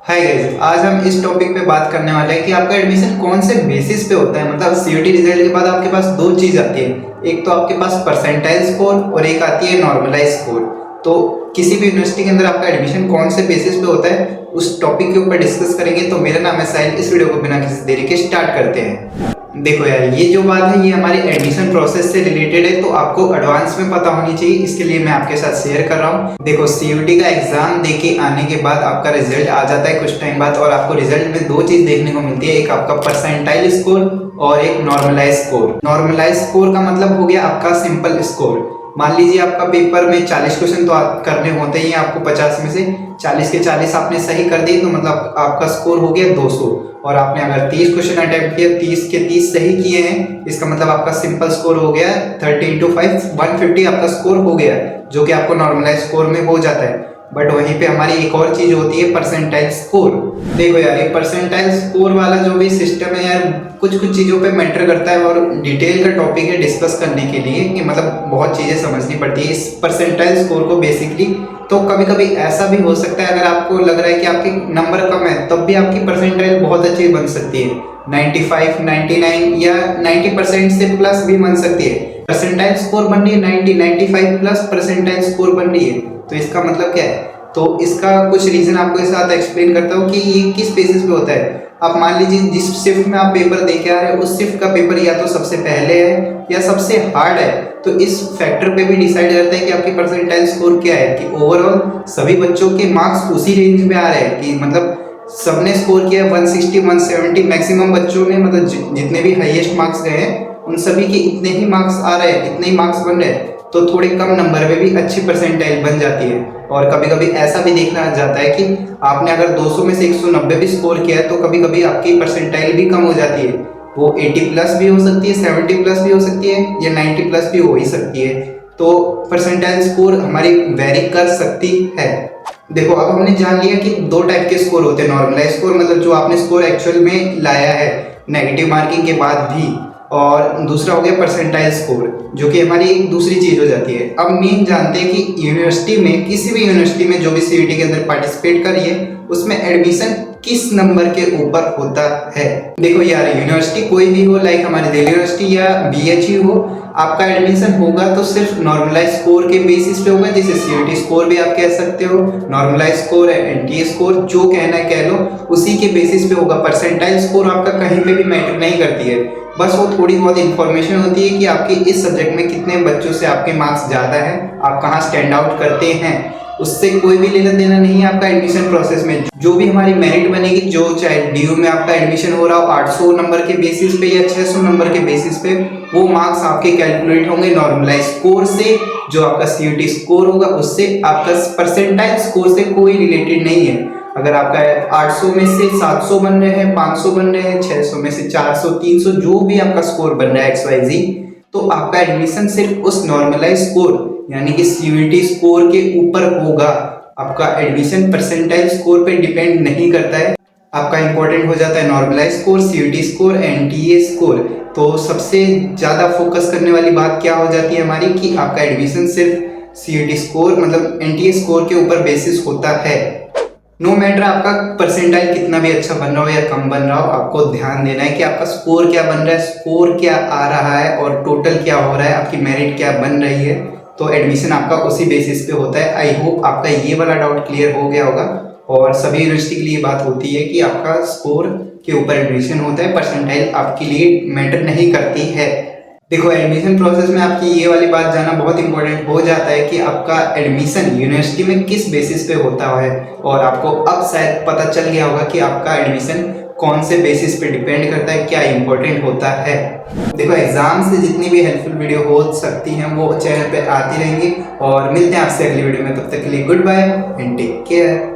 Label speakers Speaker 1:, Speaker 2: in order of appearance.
Speaker 1: Hi guys, आज हम इस टॉपिक पे बात करने वाले हैं कि आपका एडमिशन कौन से बेसिस पे होता है। मतलब सीयूटी रिजल्ट के बाद आपके पास दो चीज़ आती है, एक तो आपके पास परसेंटाइल स्कोर और एक आती है नॉर्मलाइज स्कोर। तो किसी भी यूनिवर्सिटी के अंदर आपका एडमिशन कौन से बेसिस पे होता है उस टॉपिक के ऊपर डिस्कस करेंगे। तो मेरा नाम है साहिल, इस वीडियो को बिना किसी देरी के स्टार्ट करते हैं। देखो यार, ये जो बात है ये हमारी एडमिशन प्रोसेस से रिलेटेड है, तो आपको एडवांस में पता होनी चाहिए, इसके लिए मैं आपके साथ शेयर कर रहा हूँ। देखो, सीयूटी का एग्जाम देके आने के बाद आपका रिजल्ट आ जाता है कुछ टाइम बाद, और आपको रिजल्ट में दो चीज देखने को मिलती है, एक आपका परसेंटाइल स्कोर और एक नॉर्मलाइज स्कोर। नॉर्मलाइज स्कोर का मतलब हो गया आपका सिंपल स्कोर। मान लीजिए आपका पेपर में 40 क्वेश्चन तो करने होते ही आपको 50 में से 40 के 40 आपने सही कर दिए, तो मतलब आपका स्कोर हो गया 200। और आपने अगर 30 क्वेश्चन अटेम्प्ट किया, 30 के 30 सही किए हैं, इसका मतलब आपका सिंपल स्कोर हो गया 30 × 5 150 आपका स्कोर हो गया, जो कि आपको नॉर्मलाइज स्कोर में हो जाता है। बट वहीं पे हमारी एक और चीज होती है परसेंटाइल स्कोर। देखो यार, ये परसेंटाइल स्कोर वाला जो भी सिस्टम है यार, कुछ कुछ चीज़ों पे मैटर करता है, और डिटेल का टॉपिक है डिस्कस करने के लिए कि मतलब बहुत चीज़ें समझनी पड़ती है इस परसेंटाइल स्कोर को बेसिकली। तो कभी कभी ऐसा भी हो सकता है, अगर आपको लग रहा है कि आपके नंबर कम है, तब भी आपकी परसेंटाइल बहुत अच्छी बन सकती है। 95, 99 या 90% से प्लस भी बन सकती है। परसेंटाइल स्कोर बन रही है 90, 95 प्लस परसेंटाइल स्कोर बन रही है, तो इसका मतलब क्या है? तो इसका कुछ रीजन आपको इस साथ एक्सप्लेन करता हूँ कि ये किस बेसिस पे होता है। आप मान लीजिए जिस शिफ्ट में आप पेपर दे के आ रहे हो, उस शिफ्ट का पेपर या तो सबसे पहले है या सबसे हार्ड है, तो इस फैक्टर पे भी डिसाइड करता है कि आपकी परसेंटाइल स्कोर क्या है, कि ओवरऑल सभी बच्चों के मार्क्स उसी रेंज में आ रहे हैं, कि मतलब सबने स्कोर किया 160 170, मैक्सिमम बच्चों ने मतलब जितने भी हाईएस्ट मार्क्स गए हैं उन सभी के इतने ही मार्क्स आ रहे हैं, इतने ही मार्क्स बन रहे हैं, तो थोड़े कम नंबर में भी अच्छी परसेंटाइल बन जाती है। और कभी कभी ऐसा भी देखना जाता है कि आपने अगर 200 में से 190 भी स्कोर किया है, तो कभी कभी आपकी परसेंटाइल भी कम हो जाती है। वो 80 प्लस भी हो सकती है, 70 प्लस भी हो सकती है, या 90 प्लस भी हो ही सकती है। तो परसेंटाइल स्कोर हमारी वेरी कर सकती है। देखो, अब हमने जान लिया कि दो टाइप के स्कोर होते हैं। नॉर्मलाइज स्कोर मतलब जो आपने स्कोर एक्चुअल में लाया है नेगेटिव मार्किंग के बाद भी, और दूसरा हो गया परसेंटाइल स्कोर, जो कि हमारी एक दूसरी चीज हो जाती है। अब मेन जानते हैं कि यूनिवर्सिटी में, किसी भी यूनिवर्सिटी में जो भी सीयूटी के अंदर पार्टिसिपेट करिए, उसमें एडमिशन किस नंबर के ऊपर होता है। देखो यार, यूनिवर्सिटी कोई भी हो, लाइक हमारी दिल्ली यूनिवर्सिटी या बीएचयू हो, आपका एडमिशन होगा तो सिर्फ नॉर्मलाइज स्कोर के बेसिस पे होगा, जिसे सीयूटी स्कोर भी आप कह सकते हो, नॉर्मलाइज स्कोर है, एनटीए स्कोर, जो कहना है कह लो, उसी के बेसिस पे होगा। परसेंटाइल स्कोर आपका कहीं पे भी मैटर नहीं करती है, बस वो थोड़ी बहुत इंफॉर्मेशन होती है कि आपके इस सब्जेक्ट में कितने बच्चों से आपके मार्क्स ज़्यादा हैं, आप कहाँ स्टैंड आउट करते हैं। उससे कोई भी लेना देना नहीं है आपका एडमिशन प्रोसेस में। जो भी हमारी मेरिट बनेगी, जो चाहे डीयू में आपका एडमिशन हो रहा हो 800 नंबर के बेसिस पे या 600 नंबर के बेसिस पे, वो मार्क्स आपके कैलकुलेट होंगे नॉर्मलाइज स्कोर से। जो आपका सीयूटी स्कोर होगा उससे, आपका परसेंटाइल स्कोर से कोई रिलेटेड नहीं है। अगर आपका 800 में से 700 बन रहे हैं, 500 बन रहे हैं, 600 में से 400 300, जो भी आपका स्कोर बन रहा है XYZ, तो आपका एडमिशन सिर्फ उस नॉर्मलाइज स्कोर यानी कि सीयूटी स्कोर के ऊपर होगा। आपका एडमिशन परसेंटाइल स्कोर पे डिपेंड नहीं करता है। आपका इंपॉर्टेंट हो जाता है normalise score, CUT score, NTA score. तो सबसे ज़्यादा फोकस करने वाली बात क्या हो जाती है हमारी, कि आपका एडमिशन सिर्फ सीयूटी स्कोर मतलब एनटीए स्कोर के ऊपर बेसिस होता है। नो मैटर आपका परसेंटाइल कितना भी अच्छा बन रहा हो या कम बन रहा हो, आपको ध्यान देना है कि आपका स्कोर क्या बन रहा है, स्कोर क्या आ रहा है, और टोटल क्या हो रहा है, आपकी मेरिट क्या बन रही है। तो एडमिशन आपका उसी बेसिस पे होता है। आई होप आपका ये वाला डाउट क्लियर हो गया होगा। और सभी यूनिवर्सिटी के लिए बात होती है कि आपका स्कोर के ऊपर एडमिशन होता है, परसेंटाइल आपके लिए मैटर नहीं करती है। देखो, एडमिशन प्रोसेस में आपकी ये वाली बात जानना बहुत इंपॉर्टेंट हो जाता है कि आपका एडमिशन यूनिवर्सिटी में किस बेसिस पे होता है, और आपको अब शायद पता चल गया होगा कि आपका एडमिशन कौन से बेसिस पे डिपेंड करता है, क्या इंपॉर्टेंट होता है। देखो, एग्जाम से जितनी भी हेल्पफुल वीडियो हो सकती हैं वो चैनल पे आती रहेंगी, और मिलते हैं आपसे अगली वीडियो में। तब तक के लिए goodbye and take care.